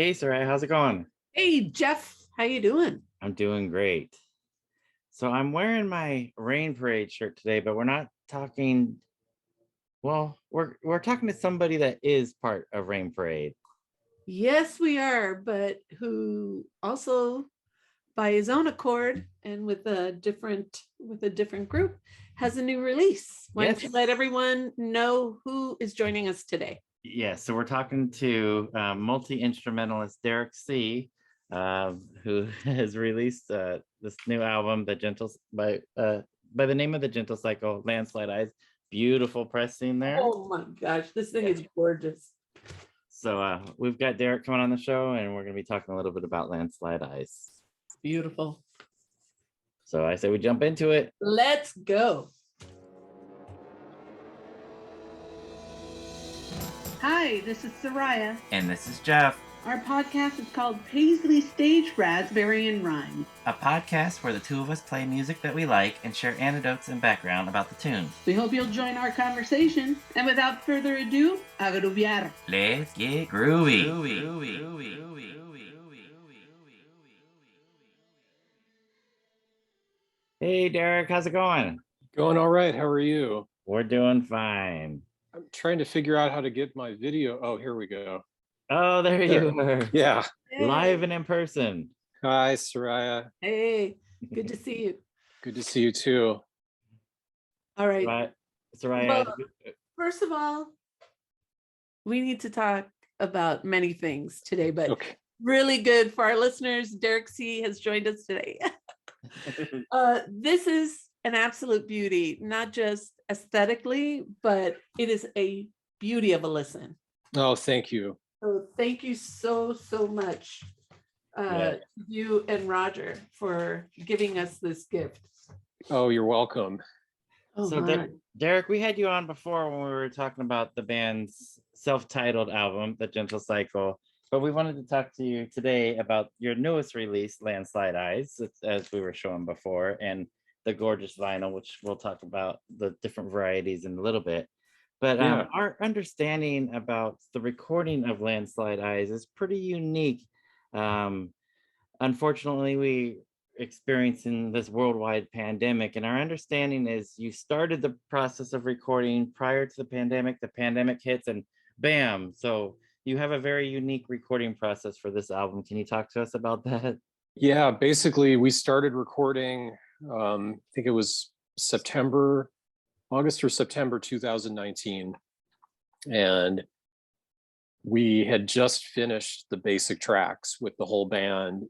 Hey, Soraya, how's it going? Hey, Jeff, how you doing? I'm doing great. So I'm wearing my Rain Parade shirt today, but we're not talking. Well, we're talking to somebody that is part of Rain Parade. Yes, we are, but who also, by his own accord and with a different group, has a new release. Why don't you Yes. let everyone know who is joining us today? Yes. So we're talking to multi-instrumentalist Derek C., who has released this new album, by the name of the Gentle Cycle, Landslide Eyes. Beautiful press scene there. Oh my gosh, this thing is gorgeous. So we've got Derek coming on the show, and we're going to be talking a little bit about Landslide Eyes. Beautiful. So I say we jump into it. Let's go. Hi, this is Soraya. And this is Jeff, Our podcast is called Paisley Stage Raspberry and Rhyme. a podcast where the two of us play music that we like and share anecdotes and background about the tunes. We hope you'll join our conversation. And without further ado, a grubiar. Let's get groovy. Hey, Derek, how's it going? Going all right. How are you? We're doing fine. I'm trying to figure out how to get my video. Oh, here we go. Oh, there you are. Yeah. Live and in person. Hi, Soraya. Hey, good to see you. Good to see you too. All right. Right. Soraya, Well, first of all, we need to talk about many things today, but Okay. really good for our listeners. Derek C. has joined us today. This is an absolute beauty, not just aesthetically, but it is a beauty of a listen. Oh, thank you. So thank you so much, you and Roger, for giving us this gift. Oh, you're welcome. Oh, So my. Derek, we had you on before when we were talking about the band's self-titled album, The Gentle Cycle, but we wanted to talk to you today about your newest release, Landslide Eyes, as we were showing before, and the gorgeous vinyl, which we'll talk about the different varieties in a little bit. But Yeah. our understanding about the recording of Landslide Eyes is pretty unique. Unfortunately, we experiencing this worldwide pandemic, and our understanding is you started the process of recording prior to the pandemic hits, and bam, so you have a very unique recording process for this album. Can you talk to us about that? Yeah. Basically, we started recording, I think it was August or September 2019. And we had just finished the basic tracks with the whole band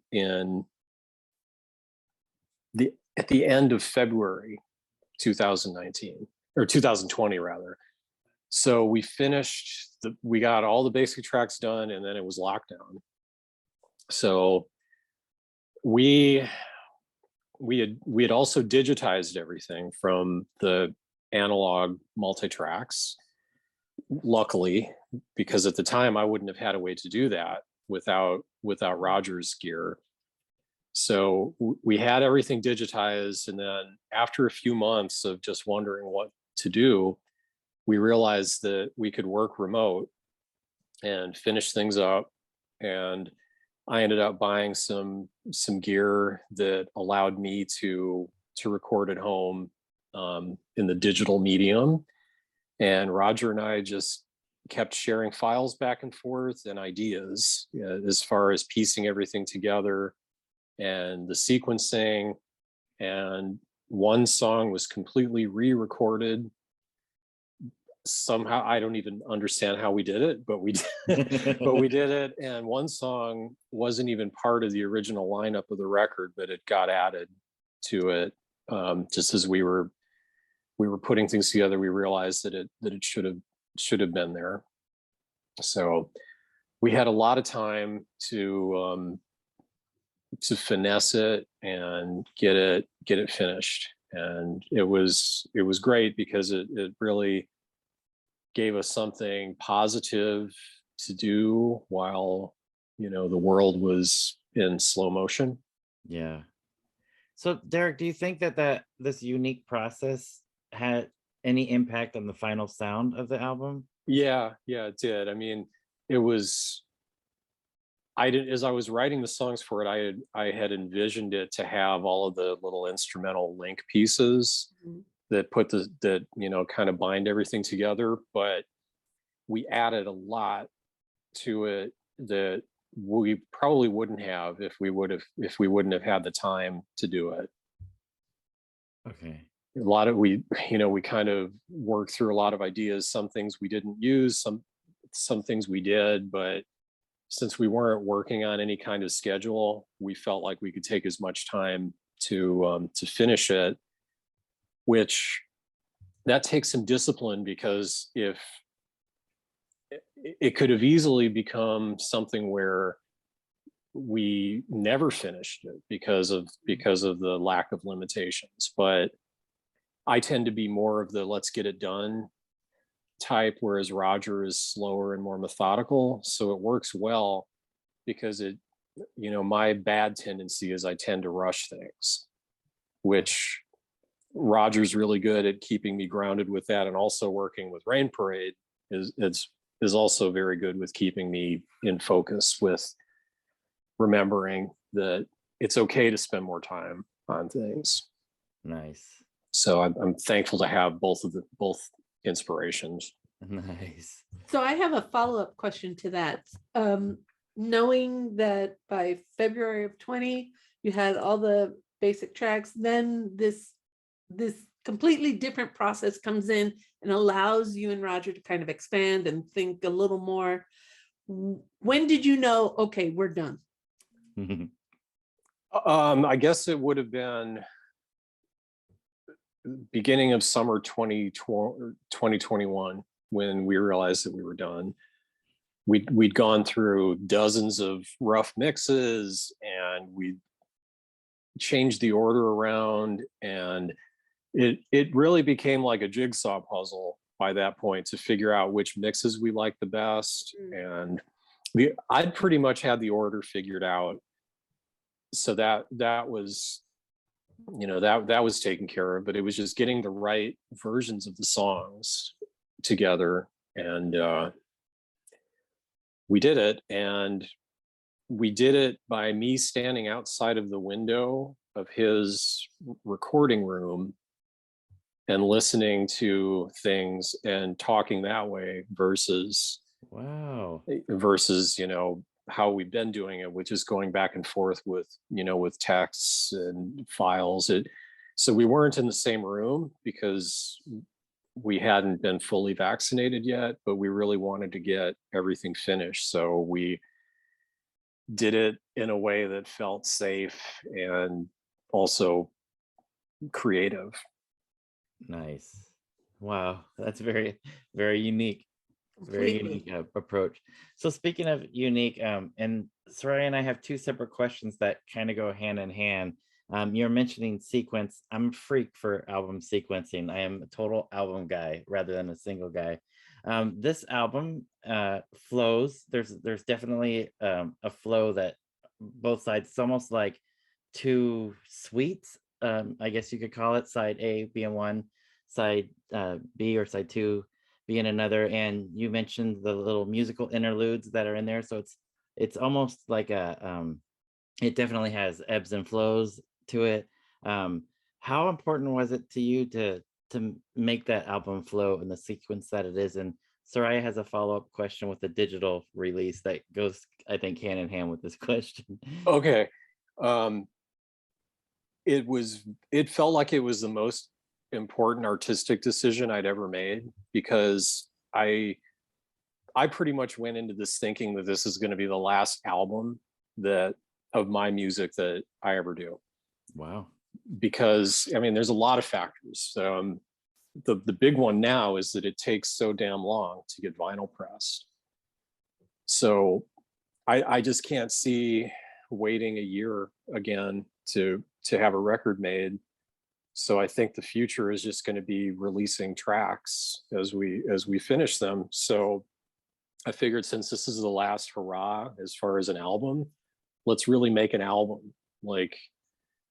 at the end of February 2019, or 2020 rather. So we got all the basic tracks done, and then it was lockdown. So we had also digitized everything from the analog multi-tracks, luckily, because at the time I wouldn't have had a way to do that without Roger's gear. So we had everything digitized, and then after a few months of just wondering what to do, we realized that we could work remote and finish things up. And I ended up buying some gear that allowed me to record at home in the digital medium. And Roger and I just kept sharing files back and forth and ideas as far as piecing everything together and the sequencing. And one song was completely re-recorded. Somehow, I don't even understand how we did it, but we did, but we did it. And one song wasn't even part of the original lineup of the record, but it got added to it just as we were putting things together. We realized that it should have been there. So we had a lot of time to finesse it and get it finished, and it was great because it really gave us something positive to do while the world was in slow motion. Yeah. So Derek, do you think that this unique process had any impact on the final sound of the album? Yeah, it did. I mean, as I was writing the songs for it, I had envisioned it to have all of the little instrumental link pieces Mhm. that put that kind of bind everything together. But we added a lot to it that we probably wouldn't have if we wouldn't have had the time to do it. Okay. A lot of we kind of worked through a lot of ideas. Some things we didn't use, some things we did, but since we weren't working on any kind of schedule, we felt like we could take as much time to finish it, which that takes some discipline, because if it could have easily become something where we never finished it because of the lack of limitations. But I tend to be more of the let's get it done type, whereas Roger is slower and more methodical. So it works well, because my bad tendency is I tend to rush things, which Roger's really good at keeping me grounded with that. And also working with Rain Parade is also very good with keeping me in focus with remembering that it's okay to spend more time on things. Nice. So I'm thankful to have both inspirations. Nice. So I have a follow-up question to that. Knowing that by February of 20, you had all the basic tracks, then this completely different process comes in and allows you and Roger to kind of expand and think a little more. When did you know, okay, we're done? I guess it would have been beginning of summer 2021 when we realized that we were done. We'd gone through dozens of rough mixes, and we changed the order around, and it really became like a jigsaw puzzle by that point to figure out which mixes we liked the best. And I'd pretty much had the order figured out, so that was that was taken care of. But it was just getting the right versions of the songs together, and we did it. And we did it by me standing outside of the window of his recording room and listening to things and talking that way versus Wow. how we've been doing it, which is going back and forth with texts and files. So we weren't in the same room because we hadn't been fully vaccinated yet, but we really wanted to get everything finished. So we did it in a way that felt safe and also creative. Nice. Wow. That's very, very unique. Very Completely. unique approach. So speaking of unique, and Soraya and I have two separate questions that kind of go hand in hand. You're mentioning sequence. I'm a freak for album sequencing. I am a total album guy rather than a single guy. This album flows. There's definitely a flow that both sides. It's almost like two suites. I guess you could call it, side A being one, side B or side two being another. And you mentioned the little musical interludes that are in there, so it's almost like it definitely has ebbs and flows to it. How important was it to you to make that album flow in the sequence that it is? And Soraya has a follow-up question with the digital release that goes, I think, hand in hand with this question. Okay. It felt like it was the most important artistic decision I'd ever made, because I pretty much went into this thinking that this is going to be the last album of my music that I ever do. Wow. Because there's a lot of factors. The big one now is that it takes so damn long to get vinyl pressed. So I just can't see waiting a year again to have a record made. So I think the future is just going to be releasing tracks as we finish them. So I figured, since this is the last hurrah as far as an album, let's really make an album, like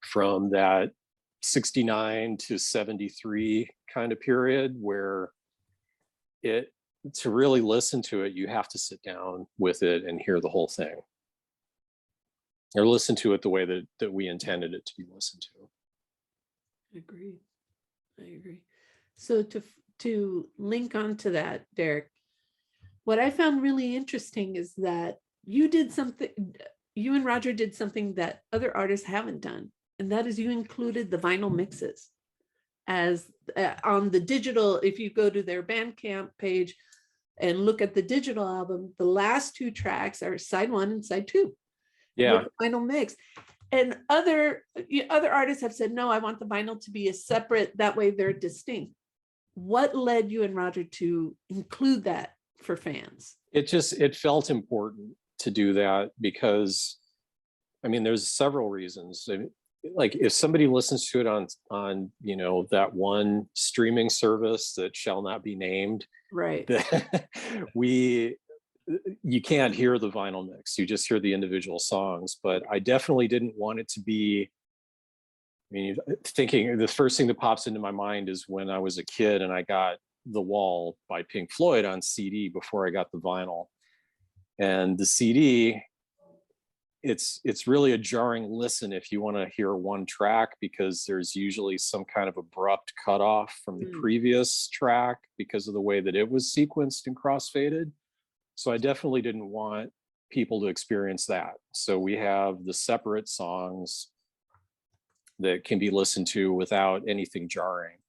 from that 69 to 73 kind of period, where to really listen to it, you have to sit down with it and hear the whole thing. or listen to it the way that we intended it to be listened to. Agreed. I agree. So to link onto that, Derek, what I found really interesting is that you and Roger did something that other artists haven't done, and that is you included the vinyl mixes as on the digital. If you go to their Bandcamp page and look at the digital album, the last two tracks are side 1 and side 2. Yeah. With the vinyl mix. And other artists have said, no, I want the vinyl to be a separate, that way they're distinct. What led you and Roger to include that for fans? It felt important to do that because, I mean, there's several reasons. I mean, like if somebody listens to it on that one streaming service that shall not be named, right? You can't hear the vinyl mix, you just hear the individual songs. But I definitely didn't want it to be, I mean, thinking the first thing that pops into my mind is when I was a kid and I got The Wall by Pink Floyd on CD before I got the vinyl. And the CD, it's really a jarring listen if you want to hear one track, because there's usually some kind of abrupt cutoff from the previous track because of the way that it was sequenced and crossfaded. So I definitely didn't want people to experience that. So we have the separate songs that can be listened to without anything jarring.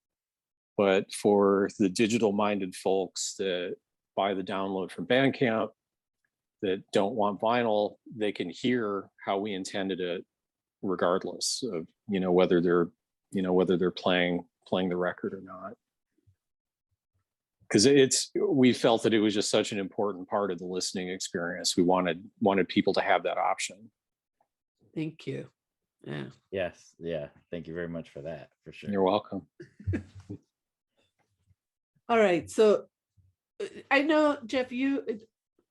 But for the digital minded folks that buy the download from Bandcamp that don't want vinyl, they can hear how we intended it regardless of, whether they're playing the record or not. Because we felt that it was just such an important part of the listening experience. We wanted people to have that option. Thank you. Yeah. Yes. Yeah. Thank you very much for that. For sure. You're welcome. All right. So I know, Jeff,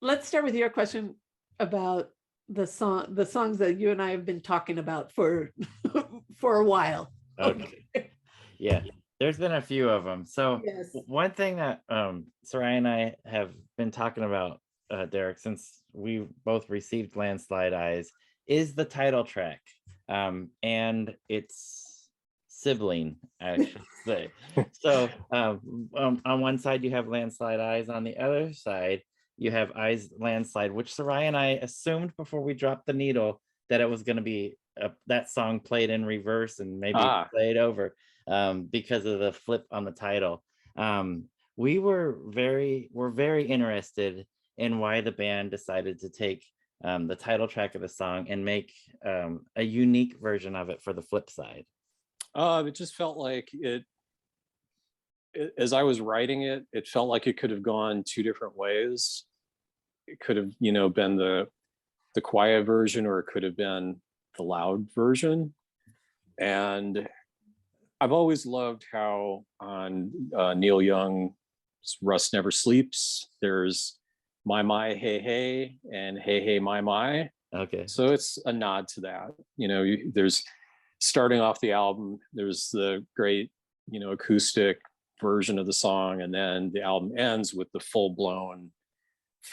let's start with your question about the songs that you and I have been talking about for a while. Okay. Yeah. There's been a few of them. So yes. One thing that Soraya and I have been talking about, Derek, since we both received Landslide Eyes, is the title track and its sibling, I should say. So on one side you have Landslide Eyes, on the other side you have Eyes Landslide, which Soraya and I assumed before we dropped the needle that it was going to be that song played in reverse and maybe played over. Because of the flip on the title. We're very interested in why the band decided to take the title track of the song and make a unique version of it for the flip side. It just felt like as I was writing it, it felt like it could have gone two different ways. It could have, been the quiet version, or it could have been the loud version. And I've always loved how on Neil Young's Rust Never Sleeps, there's My, Hey, Hey, and Hey, Hey, My. Okay. So it's a nod to that. There's starting off the album, there's the great, acoustic version of the song. And then the album ends with the full blown,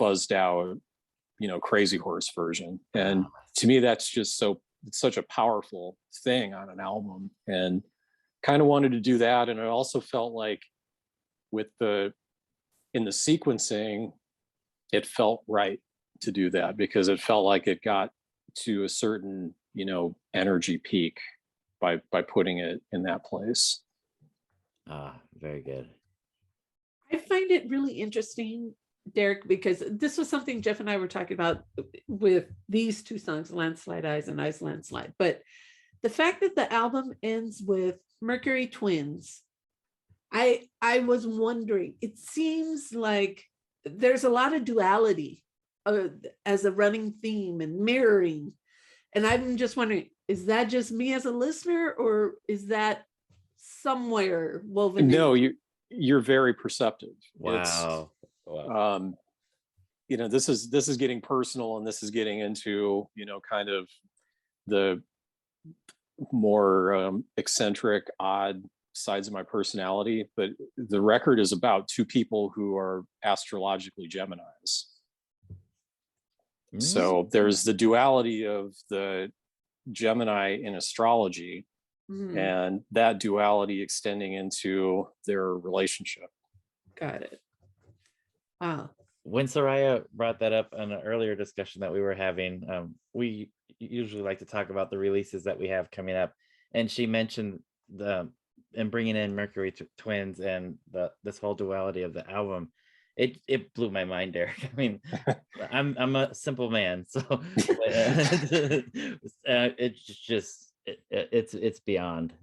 fuzzed out, Crazy Horse version. And to me, that's just it's such a powerful thing on an album. And kind of wanted to do that. And I also felt like in the sequencing, it felt right to do that, because it felt like it got to a certain, energy peak by putting it in that place. Very good. I find it really interesting, Derek, because this was something Jeff and I were talking about with these two songs, Landslide Eyes and Eyes Landslide. But the fact that the album ends with Mercury Twins, I was wondering, it seems like there's a lot of duality as a running theme and mirroring. And I'm just wondering, is that just me as a listener, or is that somewhere woven No, in? you're very perceptive. Wow. This is getting personal, and this is getting into, kind of the more eccentric, odd sides of my personality. But the record is about two people who are astrologically Geminis. So there's the duality of the Gemini in astrology, Mhm. and that duality extending into their relationship. Got it. Wow. When Soraya brought that up in an earlier discussion that we were having, we usually like to talk about the releases that we have coming up, and she mentioned the and bringing in Mercury twins and this whole duality of the album. It blew my mind, Derek. I mean, I'm a simple man, so it's just it's beyond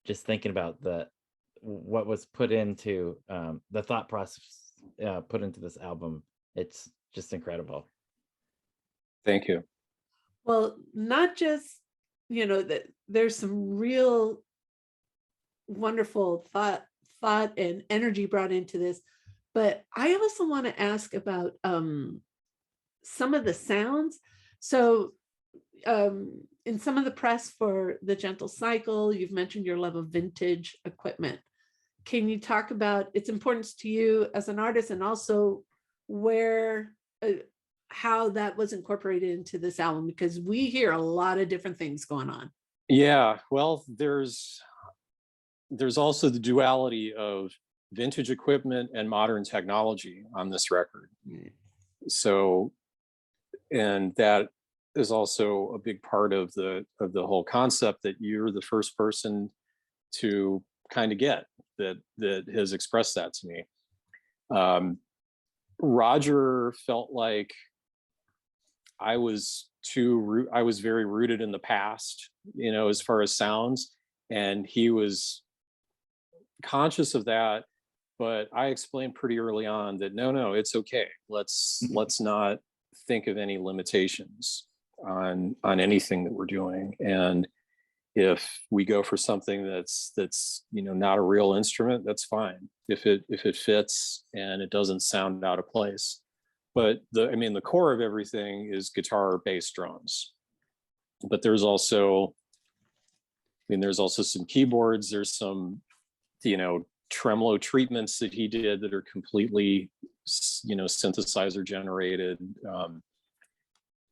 just thinking about what was put into the thought process put into this album. It's just incredible. Thank you. Well, not just, that there's some real wonderful thought and energy brought into this, but I also want to ask about some of the sounds. So in some of the press for the Gentle Cycle, you've mentioned your love of vintage equipment. Can you talk about its importance to you as an artist, and also where how that was incorporated into this album? Because we hear a lot of different things going on. Yeah, well, there's also the duality of vintage equipment and modern technology on this record. So, and that is also a big part of the whole concept that you're the first person to kind of get that has expressed that to me. Roger felt like I was very rooted in the past, as far as sounds, and he was conscious of that. But I explained pretty early on that no, it's okay. Let's not think of any limitations on anything that we're doing. And if we go for something that's not a real instrument, that's fine. If it fits and it doesn't sound out of place. But the core of everything is guitar, bass, drums. But there's also some keyboards. There's some tremolo treatments that he did that are completely synthesizer generated.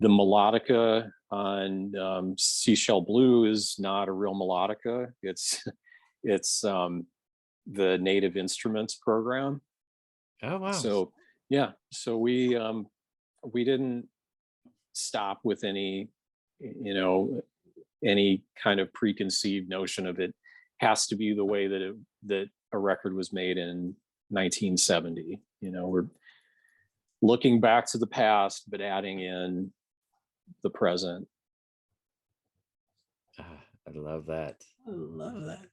The melodica on Seashell Blue is not a real melodica. It's the Native Instruments program. Oh wow. So yeah, so we didn't stop with any kind of preconceived notion of it has to be the way that a record was made in 1970. We're looking back to the past but adding in the present. I love that. I love that.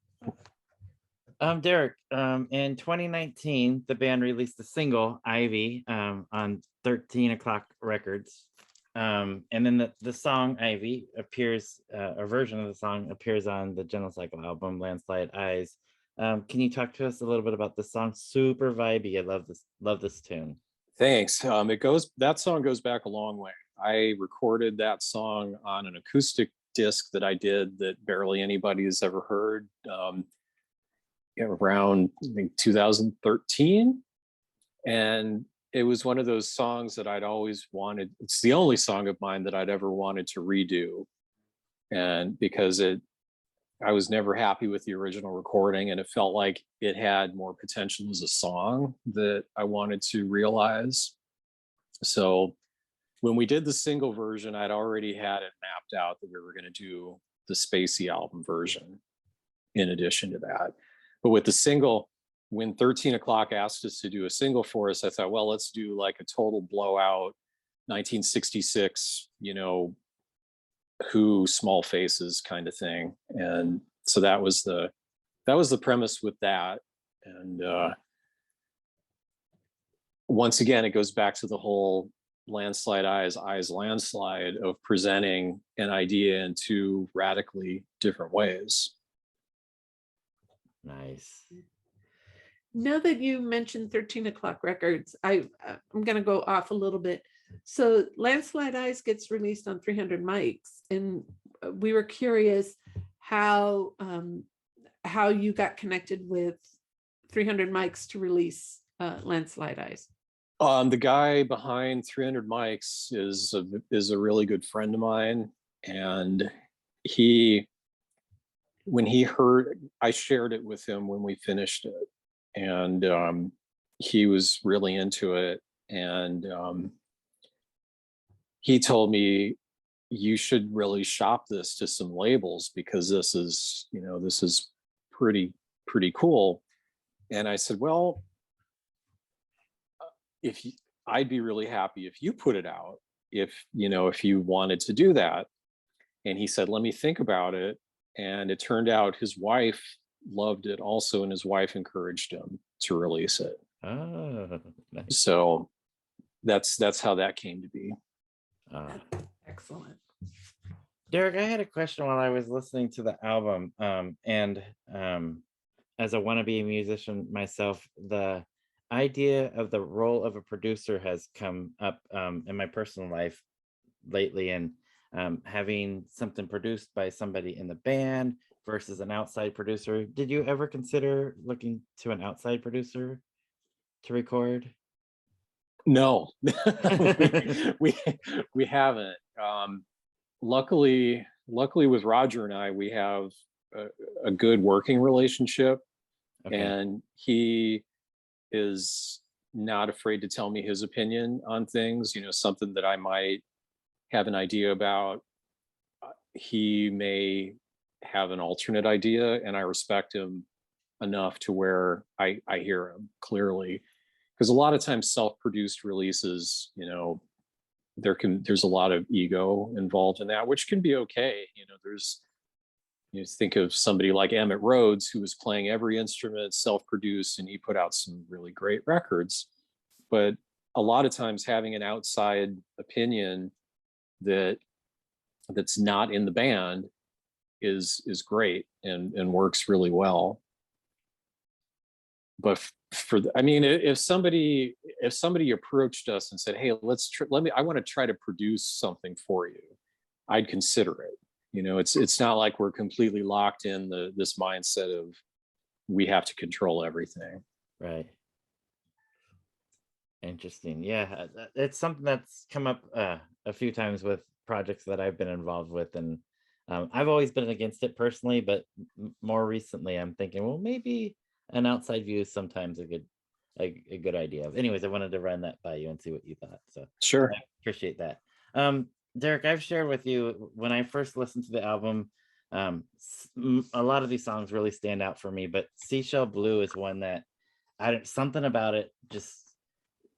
Derek, in 2019, the band released a single, Ivy, on 13 O'Clock Records. And then the song Ivy appears, a version of the song appears on the Gentle Cycle album, Landslide Eyes. Can you talk to us a little bit about this song? Super vibey. I love this tune. Thanks. That song goes back a long way. I recorded that song on an acoustic disc that I did that barely anybody has ever heard. Around I think 2013, and it was one of those songs that I'd always wanted. It's the only song of mine that I'd ever wanted to redo, and because I was never happy with the original recording, and it felt like it had more potential as a song that I wanted to realize. So when we did the single version, I'd already had it mapped out that we were going to do the Spacey album version in addition to that. But with the single, when 13 O'Clock asked us to do a single for us, I thought, well, let's do like a total blowout 1966, Who, Small Faces kind of thing. And so that was the premise with that. And once again, it goes back to the whole Landslide Eyes Landslide of presenting an idea in two radically different ways. Nice. Now that you mentioned 13 O'Clock Records, I'm going to go off a little bit. So Landslide Eyes gets released on 300 Mics, and we were curious how you got connected with 300 Mics to release Landslide Eyes. The guy behind 300 Mics is a really good friend of mine, and when he heard, I shared it with him when we finished it, and he was really into it, and he told me, you should really shop this to some labels because this is pretty cool. And I said, well, if you, I'd be really happy if you put it out, if you wanted to do that. And he said, let me think about it. And it turned out his wife loved it also, and his wife encouraged him to release it. Oh, nice. So that's how that came to be. Excellent. Derek, I had a question while I was listening to the album, and as a wannabe musician myself, the idea of the role of a producer has come up in my personal life lately, and having something produced by somebody in the band versus an outside producer. Did you ever consider looking to an outside producer to record? No, we haven't. Luckily with Roger and I, we have a good working relationship. Okay. And he is not afraid to tell me his opinion on things, something that I might have an idea about. He may have an alternate idea, and I respect him enough to where I hear him clearly. Because a lot of times self-produced releases, there's a lot of ego involved in that, which can be okay. You think of somebody like Emmett Rhodes, who was playing every instrument self-produced, and he put out some really great records. But a lot of times having an outside opinion that's not in the band is great and works really well. But if somebody approached us and said, hey, I want to try to produce something for you, I'd consider it. It's not like we're completely locked in this mindset of we have to control everything. Right. Interesting. Yeah, it's something that's come up a few times with projects that I've been involved with, and I've always been against it personally, but more recently I'm thinking, well, maybe an outside view is sometimes a good idea. Anyways, I wanted to run that by you and see what you thought. So sure, I appreciate that. Derek, I've shared with you when I first listened to the album, a lot of these songs really stand out for me, but Seashell Blue is one that something about it just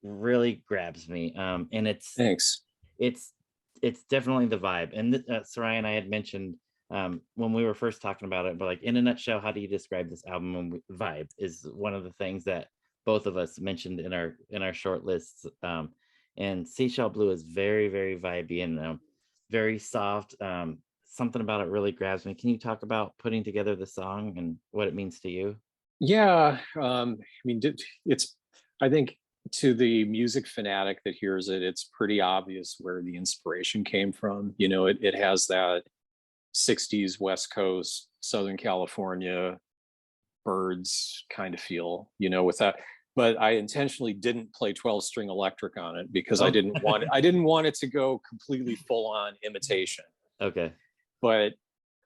really grabs me. And thanks. It's definitely the vibe. And Soraya and I had mentioned when we were first talking about it, but like, in a nutshell, how do you describe this album? And vibe is one of the things that both of us mentioned in our short lists. And Seashell Blue is very, very vibey and very soft. Something about it really grabs me. Can you talk about putting together the song and what it means to you? Yeah, I think to the music fanatic that hears it, it's pretty obvious where the inspiration came from. It has that 60s West Coast, Southern California birds kind of feel, with that. But I intentionally didn't play 12-string electric on it because I didn't want it to go completely full on imitation. Okay. But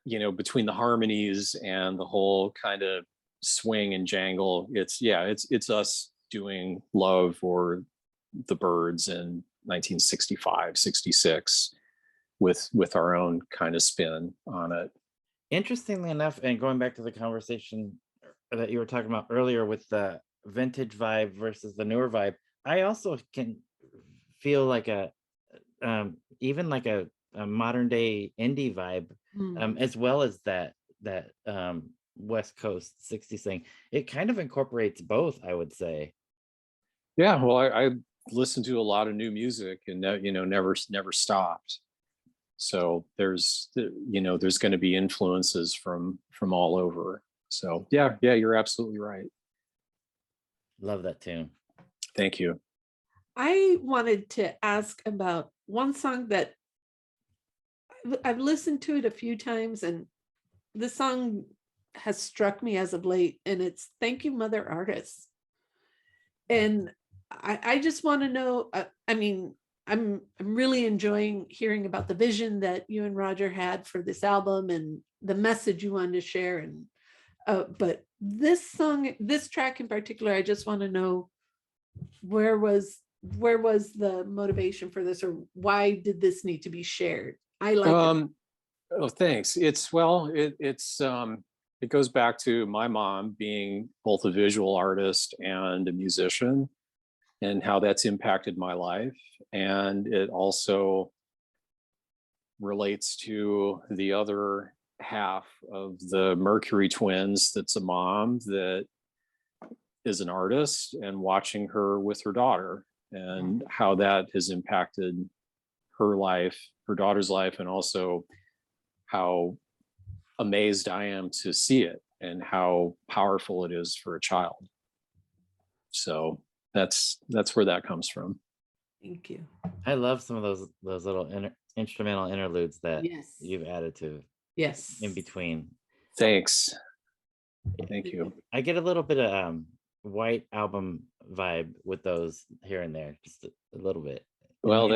between the harmonies and the whole kind of swing and jangle, it's us doing Love or the Birds in 1965, 66 with our own kind of spin on it. Interestingly enough, and going back to the conversation that you were talking about earlier with the vintage vibe versus the newer vibe, I also can feel like even like a modern day indie vibe, as well as that West Coast 60s thing. It kind of incorporates both, I would say. Yeah, well, I listened to a lot of new music and never stopped. So there's going to be influences from all over. So yeah, you're absolutely right. Love that tune. Thank you. I wanted to ask about one song that I've listened to it a few times, and the song has struck me as of late, and it's Thank You, Mother Artists. And I just want to know, I mean, I'm really enjoying hearing about the vision that you and Roger had for this album and the message you wanted to share. And but this song, this track in particular, I just want to know where was the motivation for this, or why did this need to be shared? I like it. Oh, thanks. It goes back to my mom being both a visual artist and a musician, and how that's impacted my life. And it also relates to the other half of the Mercury twins, that's a mom that is an artist, and watching her with her daughter and how that has impacted her life, her daughter's life, and also how amazed I am to see it and how powerful it is for a child. So that's where that comes from. Thank you. I love some of those little instrumental interludes that Yes. you've added to Yes. in between. Thanks. Thank you. I get a little bit of White Album vibe with those here and there, just a little bit. Well,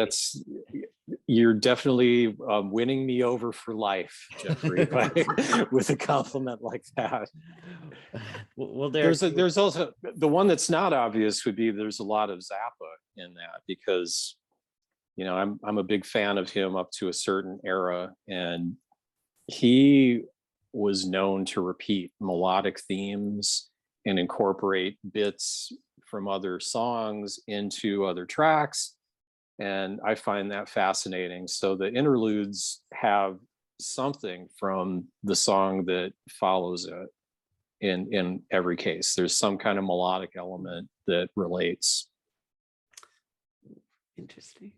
you're definitely winning me over for life, Jeffrey, with a compliment like that. Well, there's also the one that's not obvious would be there's a lot of Zappa in that, because I'm a big fan of him up to a certain era, and he was known to repeat melodic themes and incorporate bits from other songs into other tracks. And I find that fascinating. So the interludes have something from the song that follows it in every case. There's some kind of melodic element that relates. Interesting.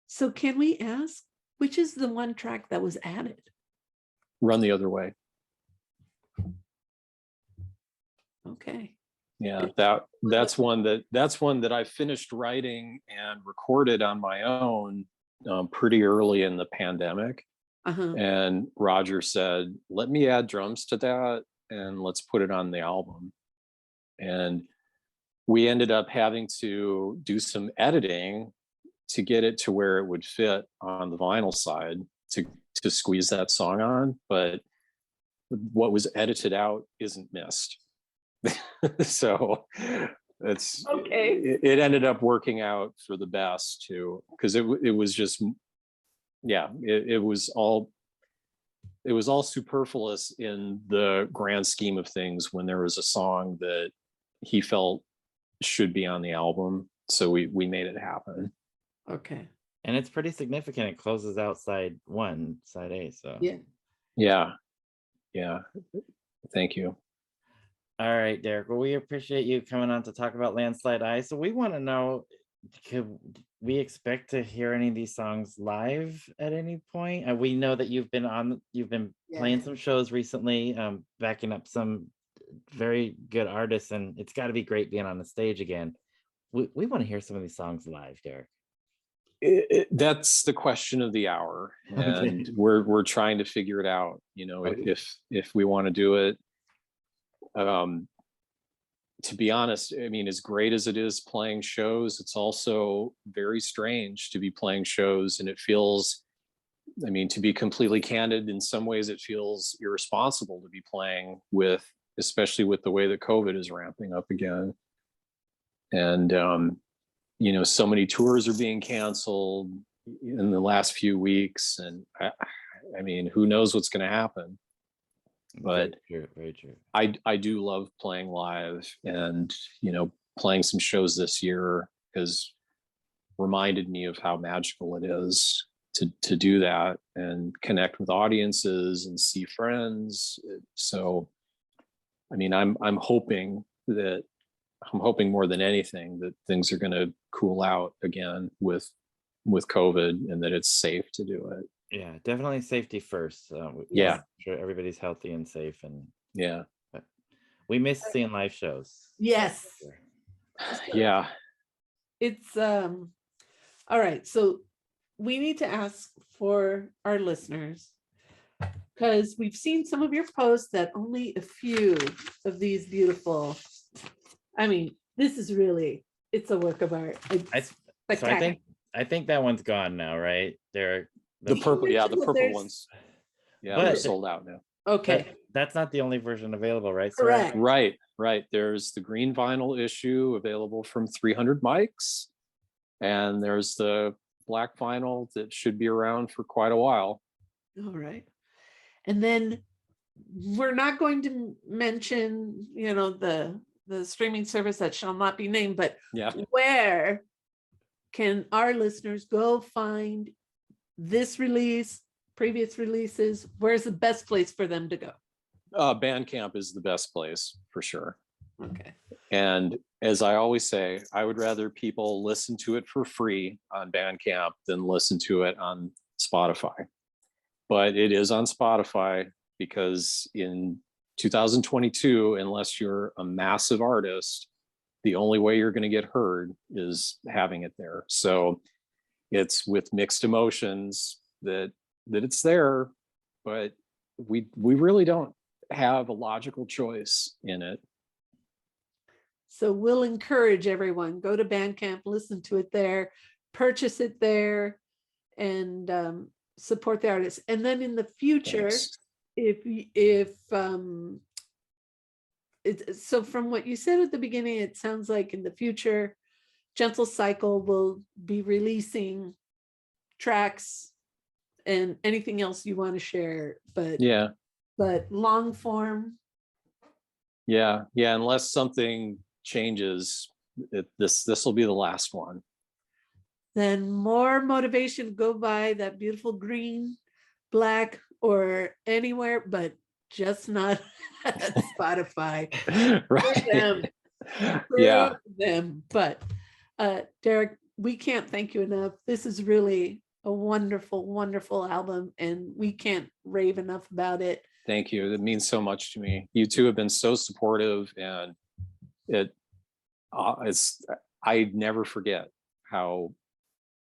So can we ask, which is the one track that was added? Run the Other Way. Okay. Yeah, that's one that I finished writing and recorded on my own pretty early in the pandemic. And Roger said, let me add drums to that and let's put it on the album. And we ended up having to do some editing to get it to where it would fit on the vinyl side to squeeze that song on. But what was edited out isn't missed. So it's okay. It ended up working out for the best too, because it was just, yeah, it was all superfluous in the grand scheme of things when there was a song that he felt should be on the album. So we made it happen. Okay. And it's pretty significant. It closes out side A. So yeah. Thank you. All right, Derek. Well, we appreciate you coming on to talk about Landslide Eyes. So we want to know, could we expect to hear any of these songs live at any point? We know that you've been playing some shows recently, backing up some very good artists, and it's got to be great being on the stage again. We want to hear some of these songs live, Derek. That's the question of the hour, and we're trying to figure it out. If we want to do it. To be honest, I mean, as great as it is playing shows, it's also very strange to be playing shows, and it feels, I mean, to be completely candid, in some ways it feels irresponsible to be playing especially with the way that COVID is ramping up again. And, so many tours are being canceled in the last few weeks, and I mean, who knows what's going to happen. But very true. I do love playing live, and playing some shows this year has reminded me of how magical it is to do that and connect with audiences and see friends. So I mean, I'm hoping more than anything that things are going to cool out again with COVID, and that it's safe to do it. Yeah, definitely safety first. Yeah, sure everybody's healthy and safe, and yeah, but we miss seeing live shows. Yes. Yeah. It's all right. So we need to ask for our listeners, because we've seen some of your posts that only a few of these beautiful, I mean, this is really It's a work of art. It's So spectacular. I think that one's gone now, right? They're The purple, yeah, the Well, purple there's- ones. Yeah, But- they're sold out now. Okay, that's not the only version available, right? Soraya? correct. Right. There's the green vinyl issue available from 300 Mics. And there's the black vinyl that should be around for quite a while. All right. And then we're not going to mention, the streaming service that shall not be named, but Yeah. where can our listeners go find this release, previous releases? Where's the best place for them to go? Bandcamp is the best place for sure. Okay. And as I always say, I would rather people listen to it for free on Bandcamp than listen to it on Spotify. But it is on Spotify because in 2022, unless you're a massive artist, the only way you're going to get heard is having it there. So it's with mixed emotions that it's there, but we really don't have a logical choice in it. So we'll encourage everyone, go to Bandcamp, listen to it there, purchase it there, and support the artists. And then in the future, Thanks. so from what you said at the beginning, it sounds like in the future, Gentle Cycle will be releasing tracks and anything else you want to share, but long form. Yeah, unless something changes, this will be the last one. Then more motivation to go buy that beautiful green, black, or anywhere, but just not at Spotify. Right. For them. But Derek, we can't thank you enough. This is really a wonderful, wonderful album, and we can't rave enough about it. Thank you. It means so much to me. You two have been so supportive, and I never forget how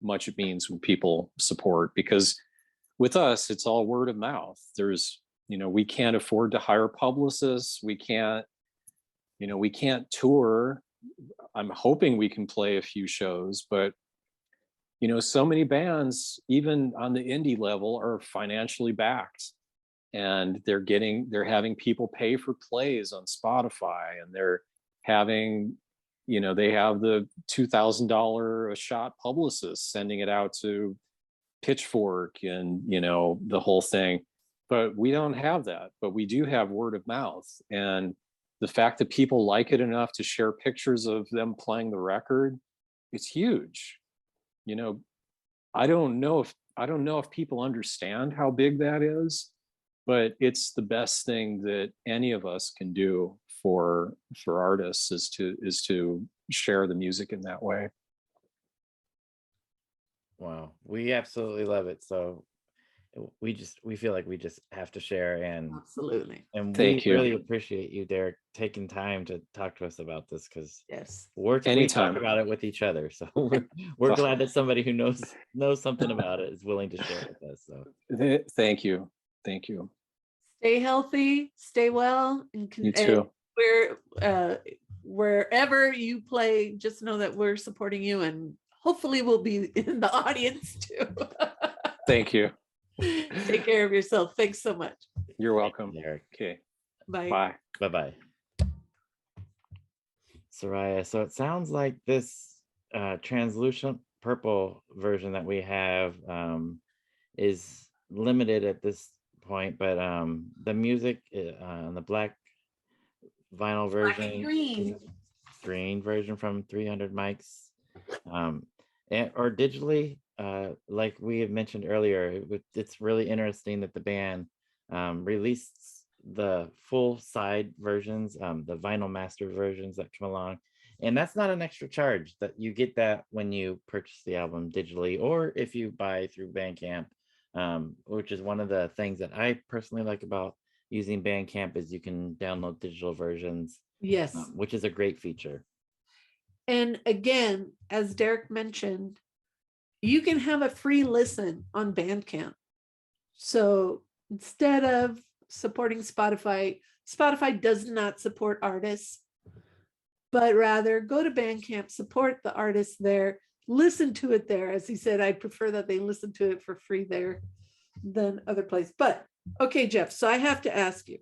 much it means when people support, because with us, it's all word of mouth. There's, we can't afford to hire publicists. We can't tour. I'm hoping we can play a few shows, but so many bands, even on the indie level, are financially backed, and they're having people pay for plays on Spotify, and they're having, they have the $2,000 a shot publicists sending it out to Pitchfork and, the whole thing. But we don't have that, but we do have word of mouth. And the fact that people like it enough to share pictures of them playing the record, it's huge. I don't know if people understand how big that is, but it's the best thing that any of us can do for artists is to share the music in that way. Wow, we absolutely love it. So we feel like we just have to share, and Absolutely. and Thank we you. really appreciate you, Derek, taking time to talk to us about this, because Yes. we Anytime. talk about it with each other. So we're glad that somebody who knows something about it is willing to share it with us. So Thank you. Stay healthy, stay well, and You too. wherever you play, just know that we're supporting you, and hopefully we'll be in the audience too. Thank you. Take care of yourself. Thanks so much. You're welcome. Derek. Okay. Bye. Bye. Bye-bye. Soraya, so it sounds like this translucent purple version that we have is limited at this point, but the music on the black vinyl version, green version from 300 Mics, or digitally, like we had mentioned earlier, it's really interesting that the band released the full side versions, the vinyl master versions that come along, and that's not an extra charge. That you get that when you purchase the album digitally, or if you buy through Bandcamp, which is one of the things that I personally like about using Bandcamp, is you can download digital versions. Yes. Which is a great feature. And again, as Derek mentioned, you can have a free listen on Bandcamp. So instead of supporting Spotify does not support artists, but rather go to Bandcamp, support the artist there, listen to it there. As he said, I prefer that they listen to it for free there than other place. But okay, Jeff, so I have to ask you,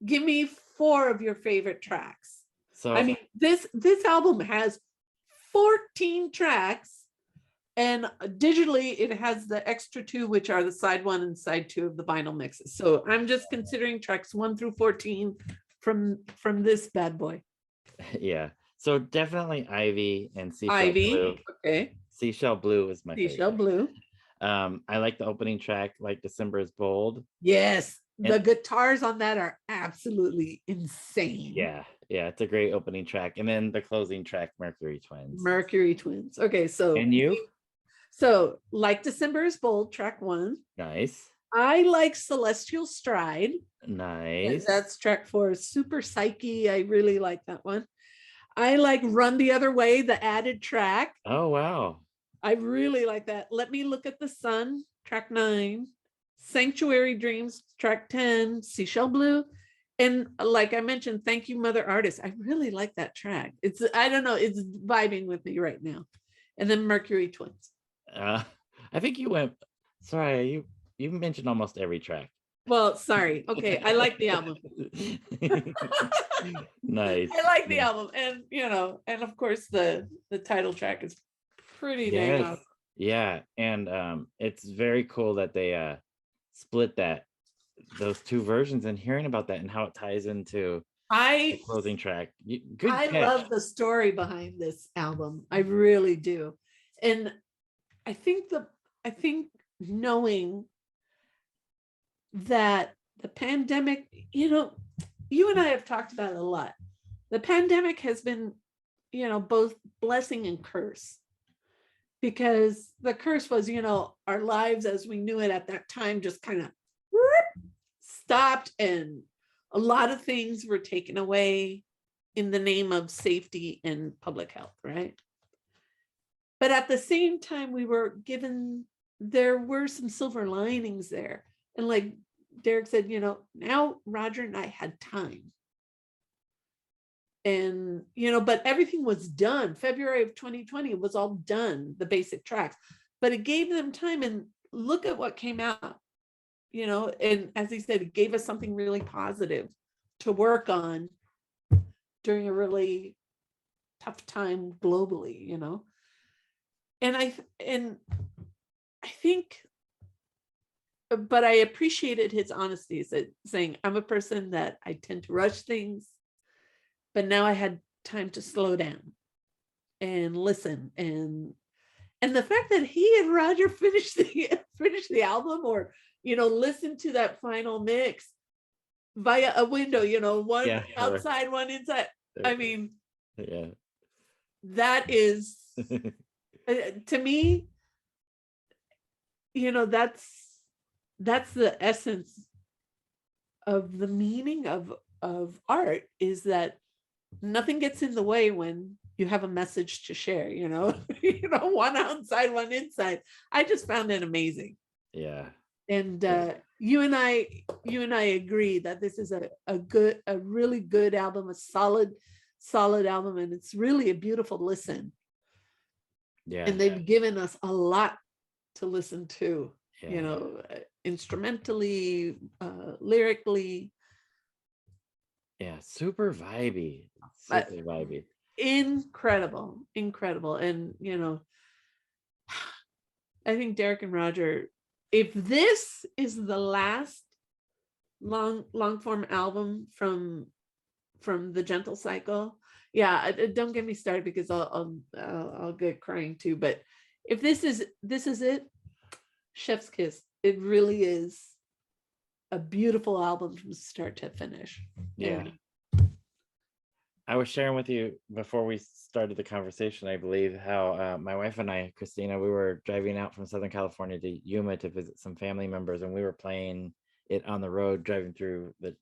give me 4 of your favorite tracks. So I mean, this album has 14 tracks, and digitally it has the extra 2, which are the side 1 and side 2 of the vinyl mixes. So I'm just considering tracks 1 through 14 from this bad boy. yeah, so definitely Ivy and Seashell Ivy, Blue. okay. Seashell Blue is my Seashell favorite. Blue. I like the opening track, like December is Bold. Yes, the And- guitars on that are absolutely insane. Yeah, it's a great opening track. And then the closing track, Mercury Twins. Mercury Twins. Okay, so And you? So like December is Bold, track 1. Nice. I like Celestial Stride. Nice. That's track 4. Super Psyche. I really like that one. I like Run the Other Way, the added track. Oh, wow. I really like that. Let Me Look at the Sun, track 9. Sanctuary Dreams, track 10. Seashell Blue. And like I mentioned, Thank You, Mother Artist. I really like that track. I don't know, it's vibing with me right now. And then Mercury Twins. I think you went, sorry, you mentioned almost every track. Well, sorry. Okay, I like the album. Nice. I like the album, and and of course the title track is pretty dang Yes. awesome. Yeah, and it's very cool that they split those 2 versions, and hearing about that and how it ties into the closing track. Good I catch. love the story behind this album. I really do, and I think knowing that the pandemic, you and I have talked about it a lot. The pandemic has been, both blessing and curse, because the curse was, our lives as we knew it at that time just kind of stopped, and a lot of things were taken away in the name of safety and public health, right? But at the same time, there were some silver linings there. And like Derek said, now Roger and I had time. And, but everything was done. February of 2020 was all done, the basic tracks. But it gave them time, and look at what came out, and as he said, it gave us something really positive to work on during a really tough time globally, And I think, but I appreciated his honesty, saying, I'm a person that I tend to rush things, but now I had time to slow down and listen. And the fact that he and Roger finished the album, or, listen to that final mix via a window, one outside, one inside. I mean, yeah, that is, to me, that's the essence of the meaning of art, is that nothing gets in the way when you have a message to share, one outside, one inside. I just found it amazing. Yeah. And you and I agree that this is a really good album, a solid album, and it's really a beautiful listen. Yeah. And they've given us a lot to listen to, Yeah. Instrumentally, lyrically. Yeah, super vibey. Super vibey. Incredible. And I think Derek and Roger, if this is the last long form album from the Gentle Cycle, don't get me started, because I'll get crying too. But if this is it, chef's kiss. It really is a beautiful album from start to finish. Yeah. I was sharing with you before we started the conversation, I believe, how my wife and I, Christina, we were driving out from Southern California to Yuma to visit some family members, and we were playing it on the road, driving through the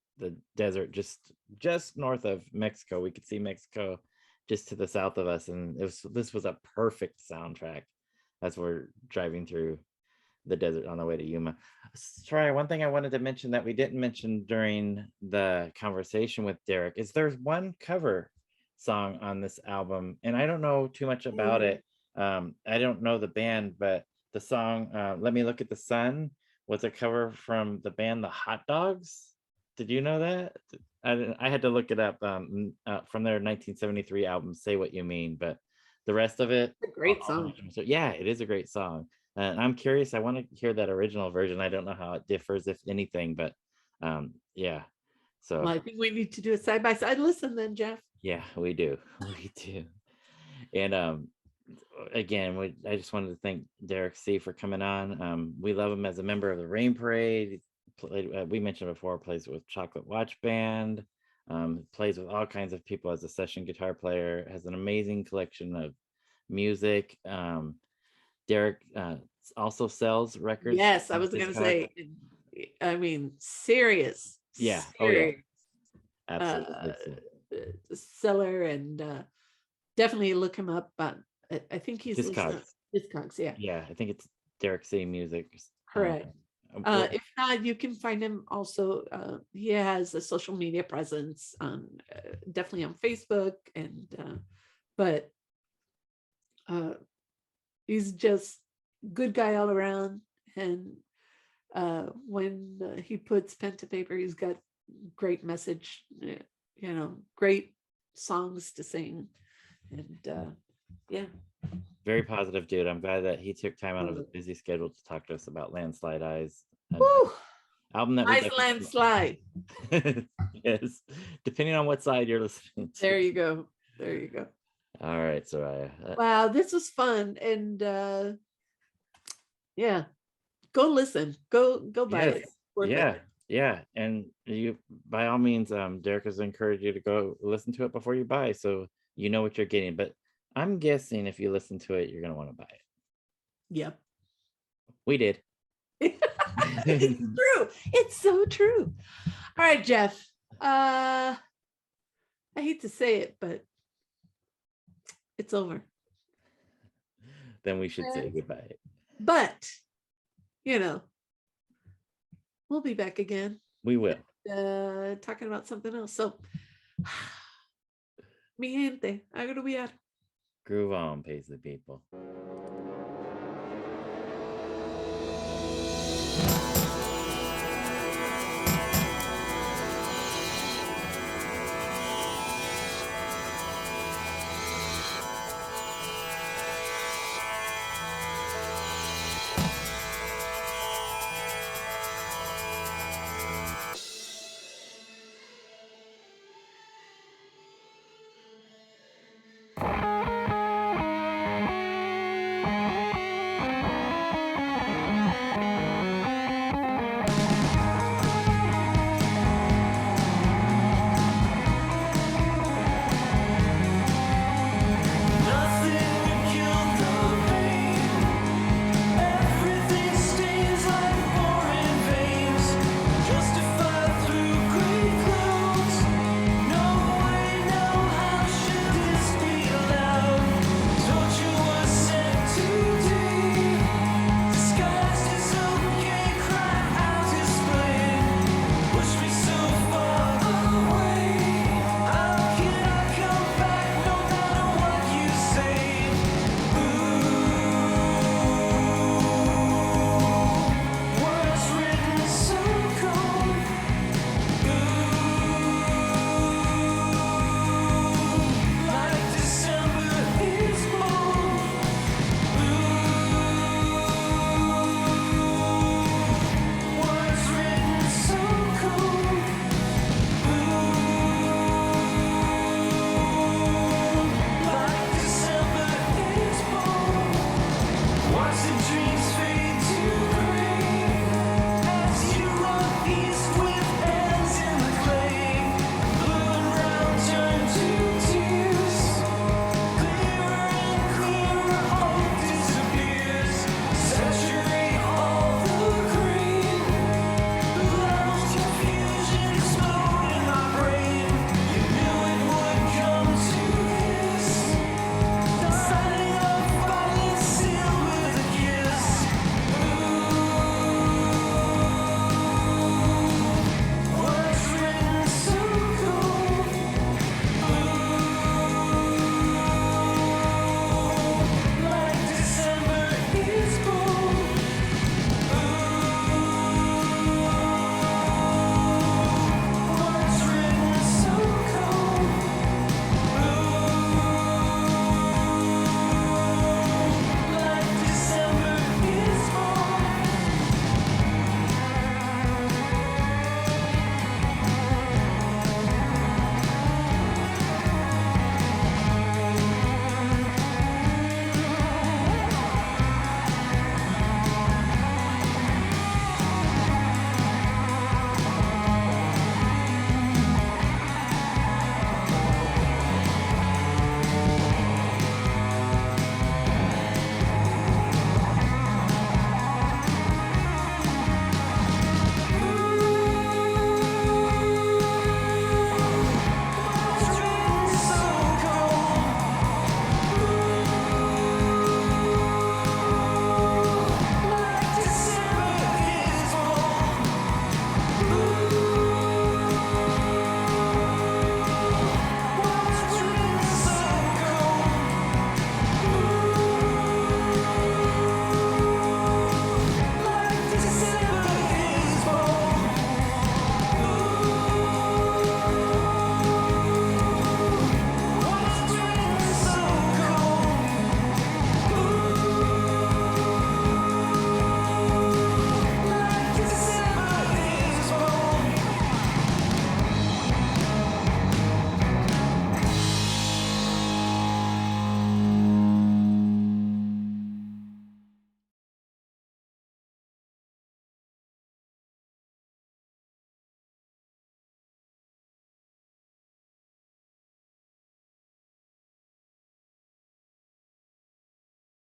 desert just north of Mexico. We could see Mexico just to the south of us, and this was a perfect soundtrack as we're driving through the desert on the way to Yuma. Sorry, one thing I wanted to mention that we didn't mention during the conversation with Derek is there's one cover song on this album, and I don't know too much about it. I don't know the band, but the song "Let Me Look at the Sun" was a cover from the band The Hot Dogs. Did you know that? I had to look it up from their 1973 album "Say What You Mean," but the rest of it, A great song. so yeah, it is a great song. I'm curious. I want to hear that original version. I don't know how it differs, if anything, but yeah. So Well, I think we need to do a side by side listen then, Jeff. yeah, we do. We do. And again, I just wanted to thank Derek C for coming on. We love him as a member of the Rain Parade. We mentioned before, plays with Chocolate Watchband, plays with all kinds of people as a session guitar player, has an amazing collection of music. Derek also sells records. Yes, I was gonna say, I mean, serious. Yeah. Oh yeah. serious, Absolutely. seller, and definitely look him up. I think he's Discogs. Discogs, yeah, Yeah, I think it's Derek C Music. correct. Well, If not, you can find him also. He has a social media presence on definitely on Facebook, and but he's just good guy all around. And when he puts pen to paper, he's got great message, great songs to sing, and yeah. very positive dude. I'm glad that he took time out of his busy schedule to talk to us about Landslide Eyes, an Woo! album that we Nice definitely- landslide. Yes, depending on what side you're listening to. There you go. There you go. All right, Soraya. Wow, this was fun. And yeah, go listen. Go buy it. Yes. Worth it. Yeah, yeah, and you, by all means, Derek has encouraged you to go listen to it before you buy, so you know what you're getting. But I'm guessing if you listen to it, you're gonna want to buy it. Yep. We did. It's true. It's so true. All right, Jeff. I hate to say it, but it's over. Then we should say goodbye. But we'll be back again, We will. talking about something else. So, mi gente, I gotta be out. Groove on, pays the people.